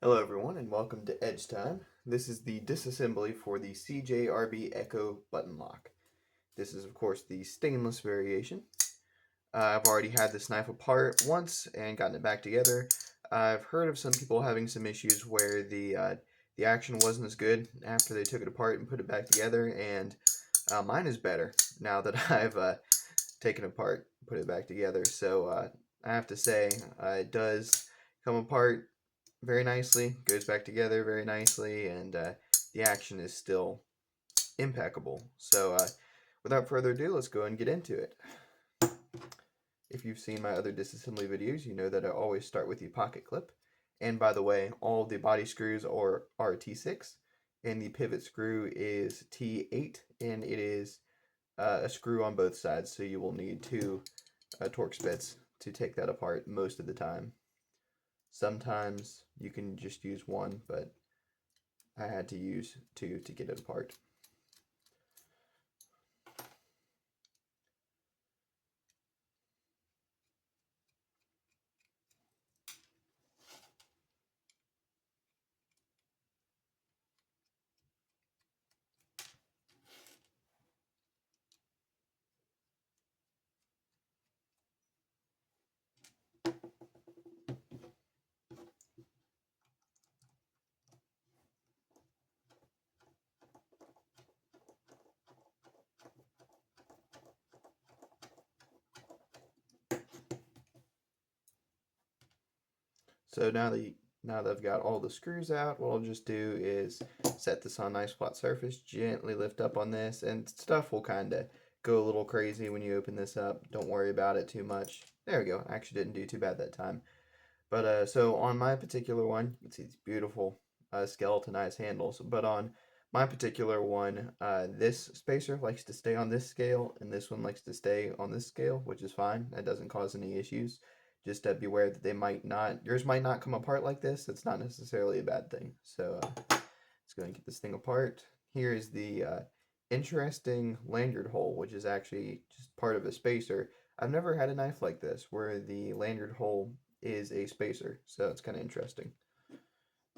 Hello everyone and welcome to Edge Time. This is the disassembly for the CJRB Ekko Button Lock. This is of course the stainless variation. I've already had this knife apart once and gotten it back together. I've heard of some people having some issues where the action wasn't as good after they took it apart and put it back together, and mine is better now that I've taken it apart, put it back together. So I have to say it does come apart very nicely, goes back together very nicely, and the action is still impeccable. So without further ado, let's go and get into it. If you've seen my other disassembly videos, you know that I always start with the pocket clip. And by the way, all the body screws are T6, and the pivot screw is T8, and it is a screw on both sides, so you will need two Torx bits to take that apart most of the time. Sometimes you can just use one, but I had to use two to get it apart. So now that I've got all the screws out, what I'll just do is set this on a nice flat surface, gently lift up on this, and stuff will kind of go a little crazy when you open this up. Don't worry about it too much. There we go. Actually didn't do too bad that time. But so on my particular one, you can see these beautiful skeletonized handles. But on my particular one, this spacer likes to stay on this scale, and this one likes to stay on this scale, which is fine. That doesn't cause any issues. Just beware that yours might not come apart like this. That's not necessarily a bad thing. So let's go and get this thing apart. Here is the interesting lanyard hole, which is actually just part of a spacer. I've never had a knife like this where the lanyard hole is a spacer, so it's kind of interesting.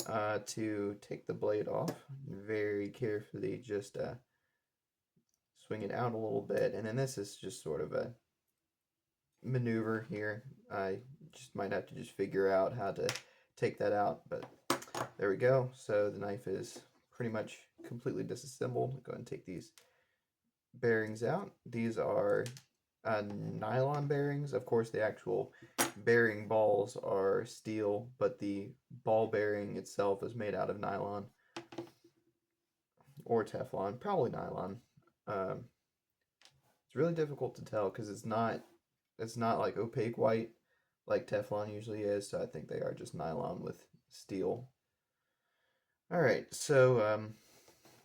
To take the blade off, very carefully just swing it out a little bit, and then this is just sort of a maneuver here. I just might have to just figure out how to take that out, but there we go. So the knife is pretty much completely disassembled. Go ahead and take these bearings out. These are nylon bearings. Of course, the actual bearing balls are steel, but the ball bearing itself is made out of nylon or Teflon, probably nylon. It's really difficult to tell because it's not like opaque white like Teflon usually is, so I think they are just nylon with steel. Alright, so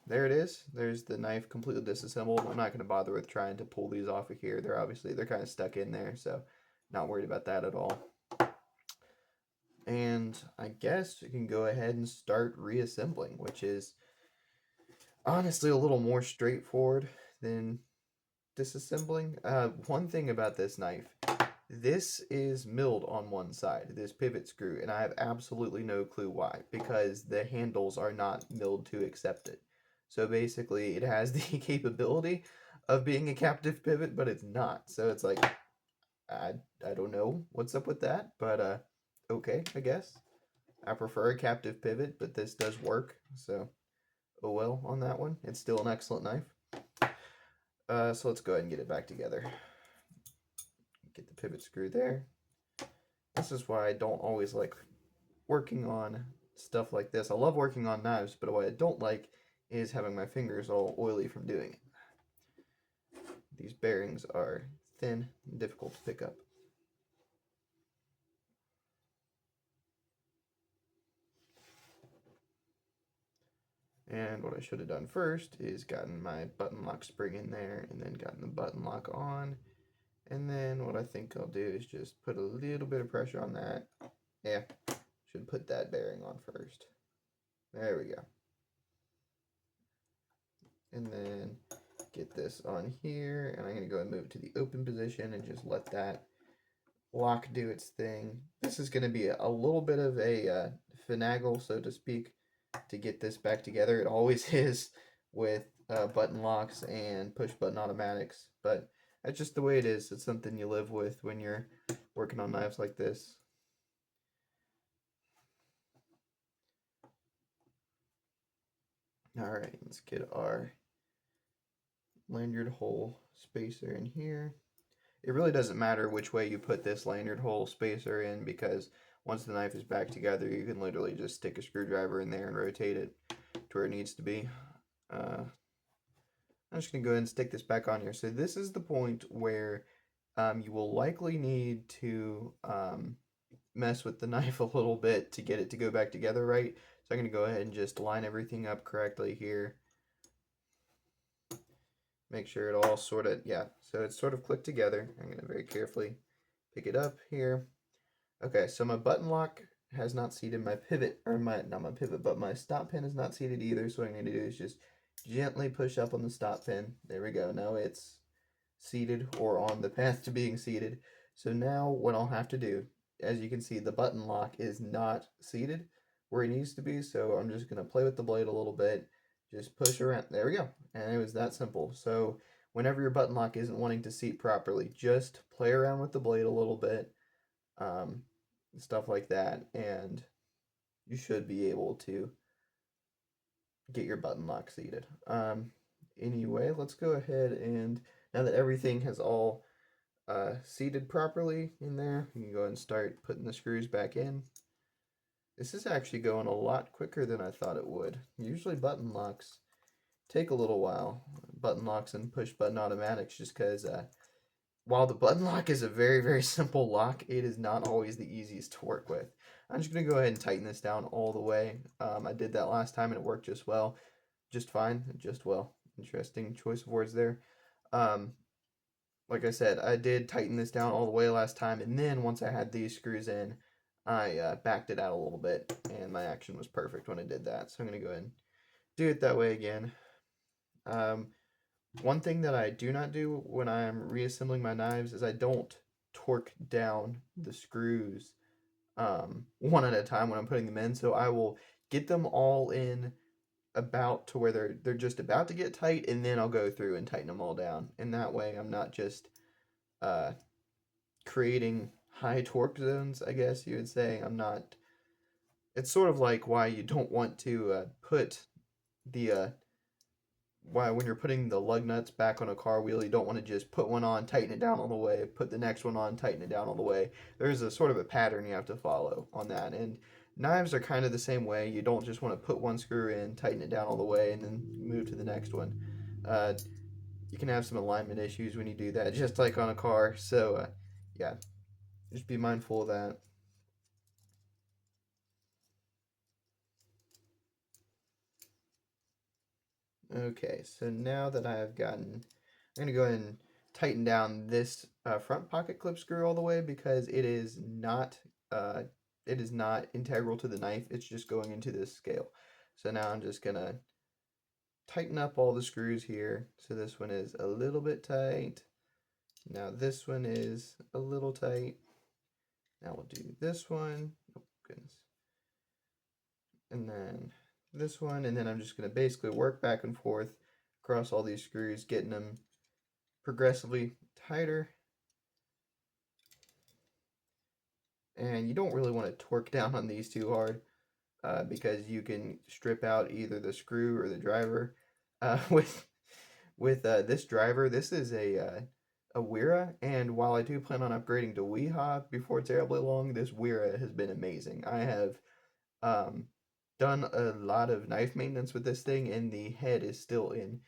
there it is. There's the knife completely disassembled. I'm not going to bother with trying to pull these off of here. They're kind of stuck in there, so not worried about that at all. And I guess we can go ahead and start reassembling, which is honestly a little more straightforward than disassembling. One thing about this knife, this is milled on one side, this pivot screw, and I have absolutely no clue why, because the handles are not milled to accept it. So basically, it has the capability of being a captive pivot, but it's not. So it's like, I don't know what's up with that, but okay, I guess. I prefer a captive pivot, but this does work, so oh well on that one. It's still an excellent knife. So let's go ahead and get it back together. Get the pivot screw there. This is why I don't always like working on stuff like this. I love working on knives, but what I don't like is having my fingers all oily from doing it. These bearings are thin and difficult to pick up. And what I should have done first is gotten my button lock spring in there and then gotten the button lock on. And then what I think I'll do is just put a little bit of pressure on that. Yeah, should put that bearing on first. There we go. And then get this on here, and I'm going to go and move it to the open position and just let that lock do its thing. This is going to be a little bit of a finagle, so to speak, to get this back together. It always is with button locks and push button automatics, but that's just the way it is. It's something you live with when you're working on knives like this. Alright, let's get our lanyard hole spacer in here. It really doesn't matter which way you put this lanyard hole spacer in, because once the knife is back together, you can literally just stick a screwdriver in there and rotate it to where it needs to be. I'm just going to go ahead and stick this back on here. So this is the point where you will likely need to mess with the knife a little bit to get it to go back together right. So I'm going to go ahead and just line everything up correctly here. Make sure it all sort of, yeah, so it's sort of clicked together. I'm going to very carefully pick it up here. Okay, so my button lock has not seated. My pivot, or not my pivot, but my stop pin is not seated either. So what I'm going to do is just gently push up on the stop pin. There we go. Now it's seated or on the path to being seated. So now what I'll have to do, as you can see, the button lock is not seated where it needs to be. So I'm just going to play with the blade a little bit. Just push around. There we go. And it was that simple. So whenever your button lock isn't wanting to seat properly, just play around with the blade a little bit. Stuff like that, and you should be able to get your button lock seated. Anyway, let's go ahead and now that everything has all seated properly in there, you can go ahead and start putting the screws back in. This is actually going a lot quicker than I thought it would. Usually button locks take a little while. Button locks and push button automatics, just because while the button lock is a very, very simple lock, it is not always the easiest to work with. I'm just going to go ahead and tighten this down all the way. I did that last time and it worked just well. Just fine. Just well. Interesting choice of words there. Like I said, I did tighten this down all the way last time, and then once I had these screws in, I backed it out a little bit, and my action was perfect when I did that. So I'm going to go ahead and do it that way again. One thing that I do not do when I'm reassembling my knives is I don't torque down the screws one at a time when I'm putting them in. So I will get them all in about to where they're just about to get tight, and then I'll go through and tighten them all down. And that way I'm not just creating high torque zones, I guess you would say. It's sort of like why you don't want to put the why when you're putting the lug nuts back on a car wheel, you don't want to just put one on, tighten it down all the way, put the next one on, tighten it down all the way. There's a sort of a pattern you have to follow on that. And knives are kind of the same way. You don't just want to put one screw in, tighten it down all the way, and then move to the next one. You can have some alignment issues when you do that, just like on a car. So, yeah, just be mindful of that. Okay, so now that I have gotten, I'm going to go ahead and tighten down this front pocket clip screw all the way, because it is not integral to the knife. It's just going into this scale. So now I'm just going to tighten up all the screws here. So this one is a little bit tight. Now this one is a little tight. Now we'll do this one. Oh, goodness. And then this one, and then I'm just going to basically work back and forth across all these screws, getting them progressively tighter. And you don't really want to torque down on these too hard, because you can strip out either the screw or the driver. With this driver, this is a Wera, and while I do plan on upgrading to Weehaw before terribly long, this Wera has been amazing. I have done a lot of knife maintenance with this thing, and the head is still in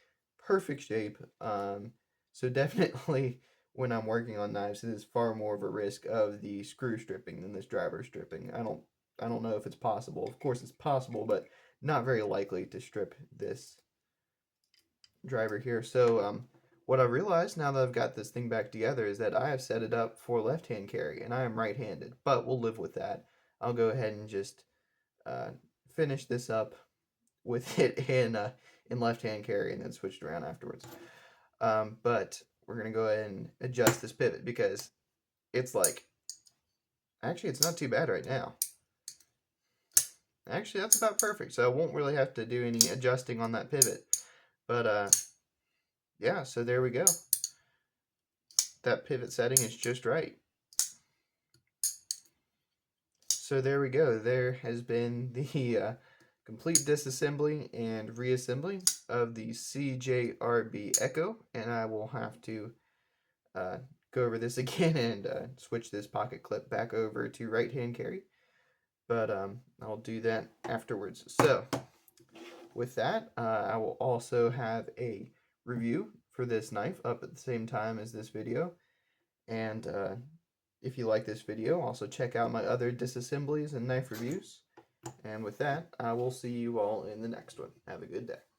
perfect shape. So definitely when I'm working on knives, it is far more of a risk of the screw stripping than this driver stripping. I don't know if it's possible. Of course it's possible, but not very likely to strip this driver here. So what I realized now that I've got this thing back together is that I have set it up for left-hand carry, and I am right-handed, but we'll live with that. I'll go ahead and just finish this up with it in left-hand carry and then switch it around afterwards. But we're going to go ahead and adjust this pivot, because it's like, actually it's not too bad right now. Actually, that's about perfect, so I won't really have to do any adjusting on that pivot. But yeah, so there we go. That pivot setting is just right. So there we go. There has been the complete disassembly and reassembly of the CJRB Ekko, and I will have to go over this again and switch this pocket clip back over to right-hand carry. But I'll do that afterwards. So with that, I will also have a review for this knife up at the same time as this video. And if you like this video, also check out my other disassemblies and knife reviews. And with that, I will see you all in the next one. Have a good day.